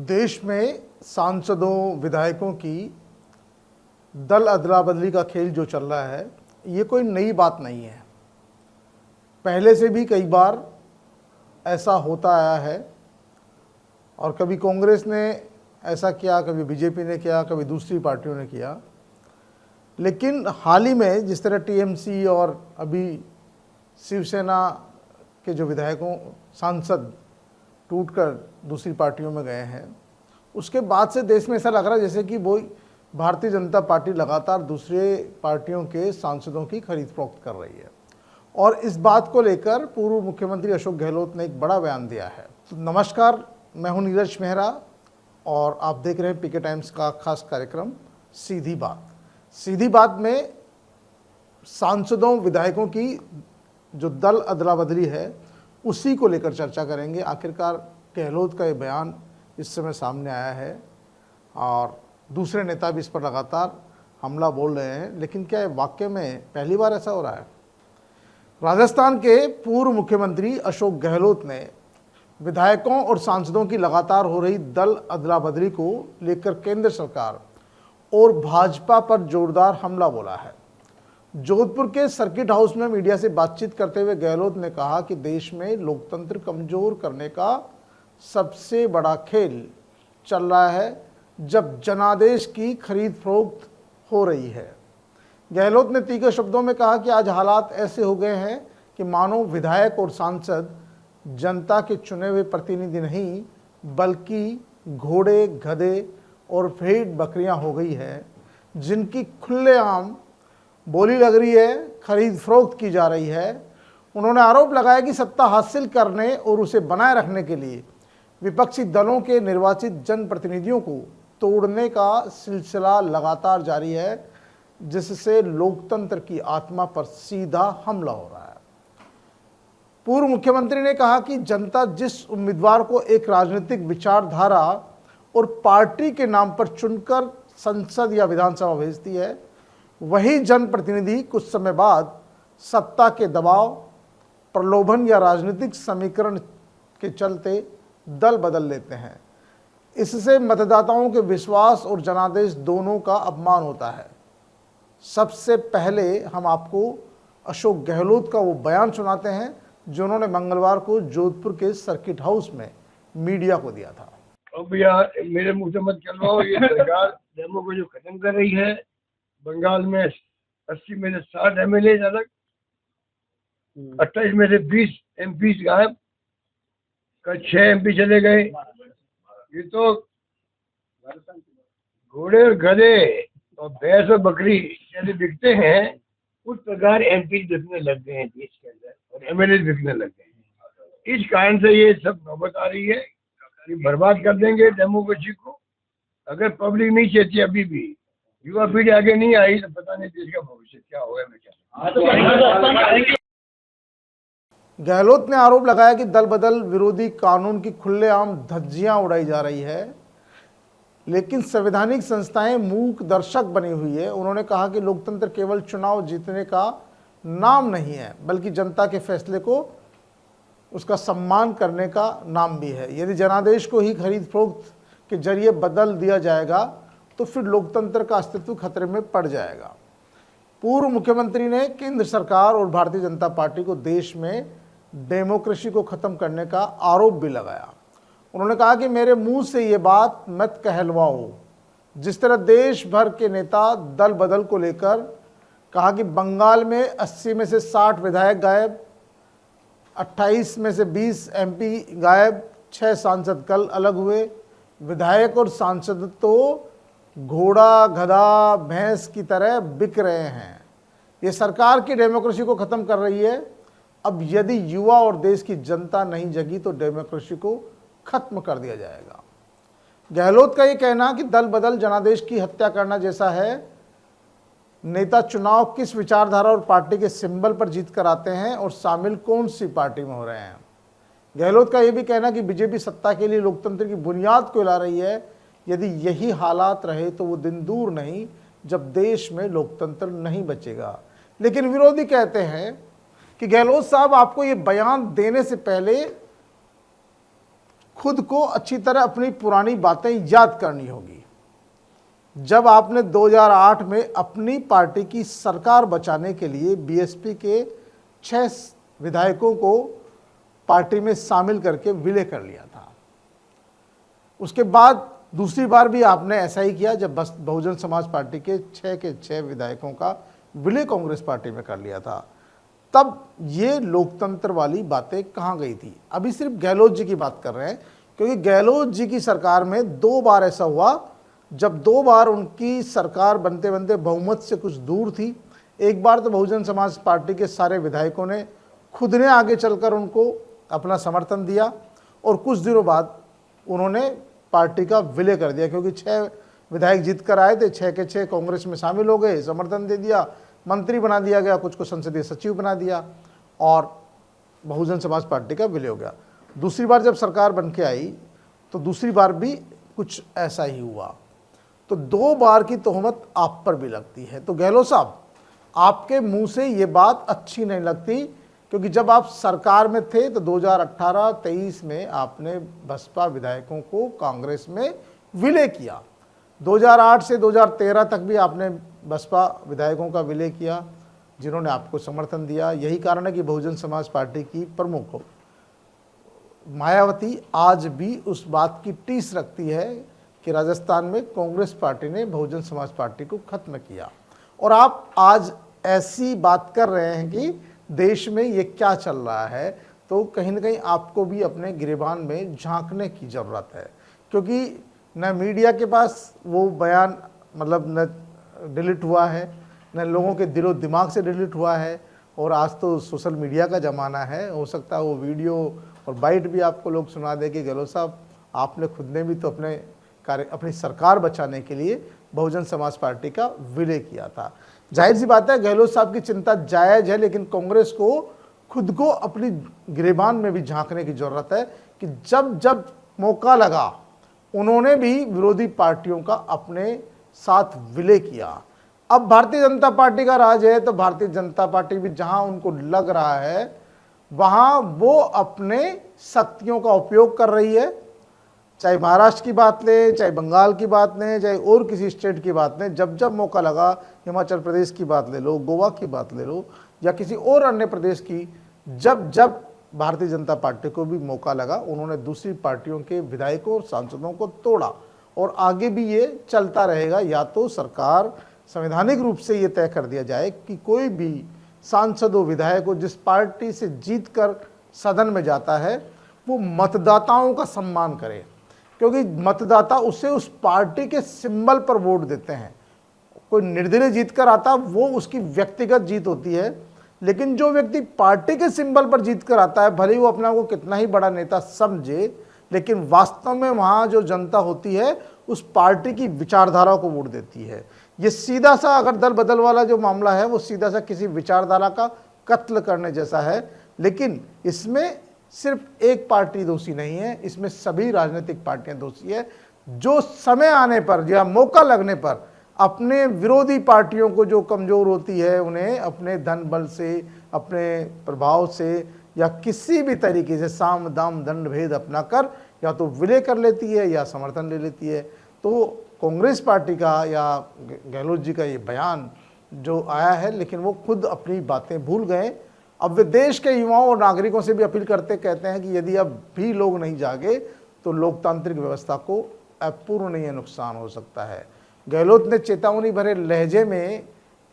देश में सांसदों विधायकों की दल अदला बदली का खेल जो चल रहा है, ये कोई नई बात नहीं है। पहले से भी कई बार ऐसा होता आया है और कभी कांग्रेस ने ऐसा किया, कभी बीजेपी ने किया, कभी दूसरी पार्टियों ने किया। लेकिन हाल ही में जिस तरह टीएमसी और अभी शिवसेना के जो विधायकों सांसद टूटकर दूसरी पार्टियों में गए हैं, उसके बाद से देश में ऐसा लग रहा है जैसे कि वो भारतीय जनता पार्टी लगातार दूसरे पार्टियों के सांसदों की खरीद फरोख्त कर रही है। और इस बात को लेकर पूर्व मुख्यमंत्री अशोक गहलोत ने एक बड़ा बयान दिया है। तो नमस्कार, मैं हूं नीरज मेहरा और आप देख रहे हैं पीके टाइम्स का खास कार्यक्रम सीधी बात। सीधी बात में सांसदों विधायकों की जो दल अदला बदली है, उसी को लेकर चर्चा करेंगे। आखिरकार गहलोत का ये बयान इस समय सामने आया है और दूसरे नेता भी इस पर लगातार हमला बोल रहे हैं, लेकिन क्या वाकई में पहली बार ऐसा हो रहा है? राजस्थान के पूर्व मुख्यमंत्री अशोक गहलोत ने विधायकों और सांसदों की लगातार हो रही दल अदला बदली को लेकर केंद्र सरकार और भाजपा पर जोरदार हमला बोला है। जोधपुर के सर्किट हाउस में मीडिया से बातचीत करते हुए गहलोत ने कहा कि देश में लोकतंत्र कमजोर करने का सबसे बड़ा खेल चल रहा है जब जनादेश की खरीद फरोख्त हो रही है। गहलोत ने तीखे शब्दों में कहा कि आज हालात ऐसे हो गए हैं कि मानो विधायक और सांसद जनता के चुने हुए प्रतिनिधि नहीं, बल्कि घोड़े, गधे और भेड़ बकरियां हो गई है, जिनकी खुलेआम बोली लग रही है, खरीद फरोख्त की जा रही है। उन्होंने आरोप लगाया कि सत्ता हासिल करने और उसे बनाए रखने के लिए विपक्षी दलों के निर्वाचित जनप्रतिनिधियों को तोड़ने का सिलसिला लगातार जारी है, जिससे लोकतंत्र की आत्मा पर सीधा हमला हो रहा है। पूर्व मुख्यमंत्री ने कहा कि जनता जिस उम्मीदवार को एक राजनीतिक विचारधारा और पार्टी के नाम पर चुनकर संसद या विधानसभा भेजती है, वही जनप्रतिनिधि कुछ समय बाद सत्ता के दबाव, प्रलोभन या राजनीतिक समीकरण के चलते दल बदल लेते हैं। इससे मतदाताओं के विश्वास और जनादेश दोनों का अपमान होता है। सबसे पहले हम आपको अशोक गहलोत का वो बयान सुनाते हैं जो उन्होंने मंगलवार को जोधपुर के सर्किट हाउस में मीडिया को दिया था। अब यार मेरे मुंह से मत चलवाओ, ये सरकार डेमो को जो खत्म कर रही है। बंगाल में 80 में से 60 एमएलए अलग, 28 में से 20 एमपी गायब, कल 6 एमपी चले गए। ये तो घोड़े और गधे और भैंस और बकरी जैसे बिकते हैं, उस प्रकार एमपी बिकने लग गए हैं देश के अंदर और एमएलए बिकने लग गए हैं। इस कारण से ये सब नौबत आ रही है कि बर्बाद कर देंगे डेमोक्रेसी को। अगर पब्लिक नहीं चाहती, अभी भी युवा पीढ़ी आगे नहीं आई, तो पता नहीं देश का भविष्य क्या होगा। मैं गहलोत ने आरोप लगाया कि दल बदल विरोधी कानून की खुलेआम धज्जियां उड़ाई जा रही है, लेकिन संवैधानिक संस्थाएं मूक दर्शक बनी हुई है। उन्होंने कहा कि लोकतंत्र केवल चुनाव जीतने का नाम नहीं है, बल्कि जनता के फैसले को उसका सम्मान करने का नाम भी है। यदि जनादेश को ही खरीद फरोख्त के जरिए बदल दिया जाएगा तो फिर लोकतंत्र का अस्तित्व खतरे में पड़ जाएगा। पूर्व मुख्यमंत्री ने केंद्र सरकार और भारतीय जनता पार्टी को देश में डेमोक्रेसी को खत्म करने का आरोप भी लगाया। उन्होंने कहा कि मेरे मुंह से ये बात मत कहलवाओ। जिस तरह देश भर के नेता दल बदल को लेकर कहा कि बंगाल में 80 में से 60 विधायक गायब, 28 में से 20 एमपी गायब, 6 सांसद कल अलग हुए। विधायक और सांसद तो घोड़ा, गधा, भैंस की तरह बिक रहे हैं। ये सरकार की डेमोक्रेसी को खत्म कर रही है। अब यदि युवा और देश की जनता नहीं जगी तो डेमोक्रेसी को खत्म कर दिया जाएगा। गहलोत का ये कहना कि दल बदल जनादेश की हत्या करना जैसा है। नेता चुनाव किस विचारधारा और पार्टी के सिंबल पर जीत कर आते हैं और शामिल कौन सी पार्टी में हो रहे हैं। गहलोत का यह भी कहना कि बीजेपी सत्ता के लिए लोकतंत्र की बुनियाद को हिला रही है। यदि यही हालात रहे तो वो दिन दूर नहीं जब देश में लोकतंत्र नहीं बचेगा। लेकिन विरोधी कहते हैं कि गहलोत साहब, आपको ये बयान देने से पहले खुद को अच्छी तरह अपनी पुरानी बातें याद करनी होगी। जब आपने 2008 में अपनी पार्टी की सरकार बचाने के लिए बीएसपी के 6 विधायकों को पार्टी में शामिल करके विलय कर लिया था, उसके बाद दूसरी बार भी आपने ऐसा ही किया जब बहुजन समाज पार्टी के 6 विधायकों का विलय कांग्रेस पार्टी में कर लिया था। तब ये लोकतंत्र वाली बातें कहाँ गई थी? अभी सिर्फ गहलोत जी की बात कर रहे हैं, क्योंकि गहलोत जी की सरकार में 2 बार ऐसा हुआ जब 2 बार उनकी सरकार बनते बनते बहुमत से कुछ दूर थी। एक बार तो बहुजन समाज पार्टी के सारे विधायकों ने खुद ने आगे चलकर उनको अपना समर्थन दिया और कुछ दिनों बाद उन्होंने पार्टी का विलय कर दिया, क्योंकि 6 विधायक जीत कर आए थे, 6 के 6 कांग्रेस में शामिल हो गए, समर्थन दे दिया, मंत्री बना दिया गया, कुछ को संसदीय सचिव बना दिया और बहुजन समाज पार्टी का विलय हो गया। दूसरी बार जब सरकार बन के आई तो दूसरी बार भी कुछ ऐसा ही हुआ। तो 2 बार की तोहमत आप पर भी लगती है। तो गहलोत साहब, आपके मुंह से ये बात अच्छी नहीं लगती, क्योंकि जब आप सरकार में थे तो 2018-23 में आपने बसपा विधायकों को कांग्रेस में विलय किया। 2008 से 2013 तक भी आपने बसपा विधायकों का विलय किया, जिन्होंने आपको समर्थन दिया। यही कारण है कि बहुजन समाज पार्टी की प्रमुख मायावती आज भी उस बात की टीस रखती है कि राजस्थान में कांग्रेस पार्टी ने बहुजन समाज पार्टी को खत्म किया, और आप आज ऐसी बात कर रहे हैं कि देश में ये क्या चल रहा है। तो कहीं ना कहीं आपको भी अपने गिरेबान में झांकने की ज़रूरत है, क्योंकि न मीडिया के पास वो बयान मतलब न डिलीट हुआ है, न लोगों के दिलो दिमाग से डिलीट हुआ है, और आज तो सोशल मीडिया का ज़माना है। हो सकता है वो वीडियो और बाइट भी आपको लोग सुना दे कि गहलोत साहब, आपने खुद ने भी तो अपनी सरकार बचाने के लिए बहुजन समाज पार्टी का विलय किया था। जाहिर सी बात है गहलोत साहब की चिंता जायज़ है, लेकिन कांग्रेस को खुद को अपनी गिरेबान में भी झांकने की ज़रूरत है कि जब जब मौका लगा उन्होंने भी विरोधी पार्टियों का अपने साथ विलय किया। अब भारतीय जनता पार्टी का राज है, तो भारतीय जनता पार्टी भी जहां उनको लग रहा है वहां वो अपने शक्तियों का उपयोग कर रही है। चाहे महाराष्ट्र की बात लें, चाहे बंगाल की बात लें, चाहे और किसी स्टेट की बात लें, जब जब मौका लगा, हिमाचल प्रदेश की बात ले लो, गोवा की बात ले लो, या किसी और अन्य प्रदेश की, जब जब भारतीय जनता पार्टी को भी मौका लगा उन्होंने दूसरी पार्टियों के विधायकों और सांसदों को तोड़ा, और आगे भी ये चलता रहेगा। या तो सरकार संवैधानिक रूप से ये तय कर दिया जाए कि कोई भी सांसद हो, विधायक हो, जिस पार्टी से जीतकर सदन में जाता है वो मतदाताओं का सम्मान करे, क्योंकि मतदाता उसे उस पार्टी के सिंबल पर वोट देते हैं। कोई निर्दलीय जीत कर आता वो उसकी व्यक्तिगत जीत होती है, लेकिन जो व्यक्ति पार्टी के सिंबल पर जीत कर आता है, भले ही वो अपना को कितना ही बड़ा नेता समझे, लेकिन वास्तव में वहाँ जो जनता होती है उस पार्टी की विचारधारा को वोट देती है। ये सीधा सा अगर दल बदल वाला जो मामला है वो सीधा सा किसी विचारधारा का कत्ल करने जैसा है, लेकिन इसमें सिर्फ एक पार्टी दोषी नहीं है, इसमें सभी राजनीतिक पार्टियां दोषी है, जो समय आने पर या मौका लगने पर अपने विरोधी पार्टियों को जो कमज़ोर होती है उन्हें अपने धन बल से, अपने प्रभाव से, या किसी भी तरीके से साम दाम दंड भेद अपनाकर या तो विलय कर लेती है या समर्थन ले लेती है। तो कांग्रेस पार्टी का या गहलोत जी का ये बयान जो आया है, लेकिन वो खुद अपनी बातें भूल गए। अब वे देश के युवाओं और नागरिकों से भी अपील कहते हैं कि यदि अब भी लोग नहीं जागे तो लोकतांत्रिक व्यवस्था को अपूर्णीय नुकसान हो सकता है। गहलोत ने चेतावनी भरे लहजे में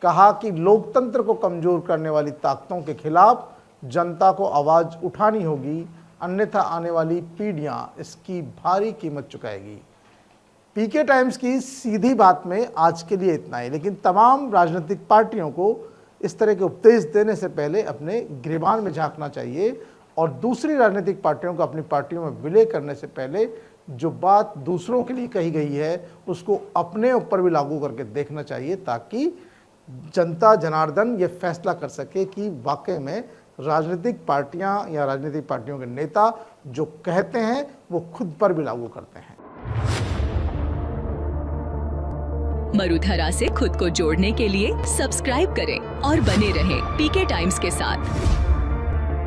कहा कि लोकतंत्र को कमजोर करने वाली ताकतों के खिलाफ जनता को आवाज़ उठानी होगी, अन्यथा आने वाली पीढ़ियां इसकी भारी कीमत चुकाएगी। पीके टाइम्स की सीधी बात में आज के लिए इतना ही, लेकिन तमाम राजनीतिक पार्टियों को इस तरह के उपदेश देने से पहले अपने गिरेबान में झांकना चाहिए, और दूसरी राजनीतिक पार्टियों को अपनी पार्टियों में विलय करने से पहले जो बात दूसरों के लिए कही गई है उसको अपने ऊपर भी लागू करके देखना चाहिए, ताकि जनता जनार्दन ये फैसला कर सके कि वाकई में राजनीतिक पार्टियां या राजनीतिक पार्टियों के नेता जो कहते हैं वो खुद पर भी लागू करते हैं। मरुधरा से खुद को जोड़ने के लिए सब्सक्राइब करें और बने रहें पीके टाइम्स के साथ।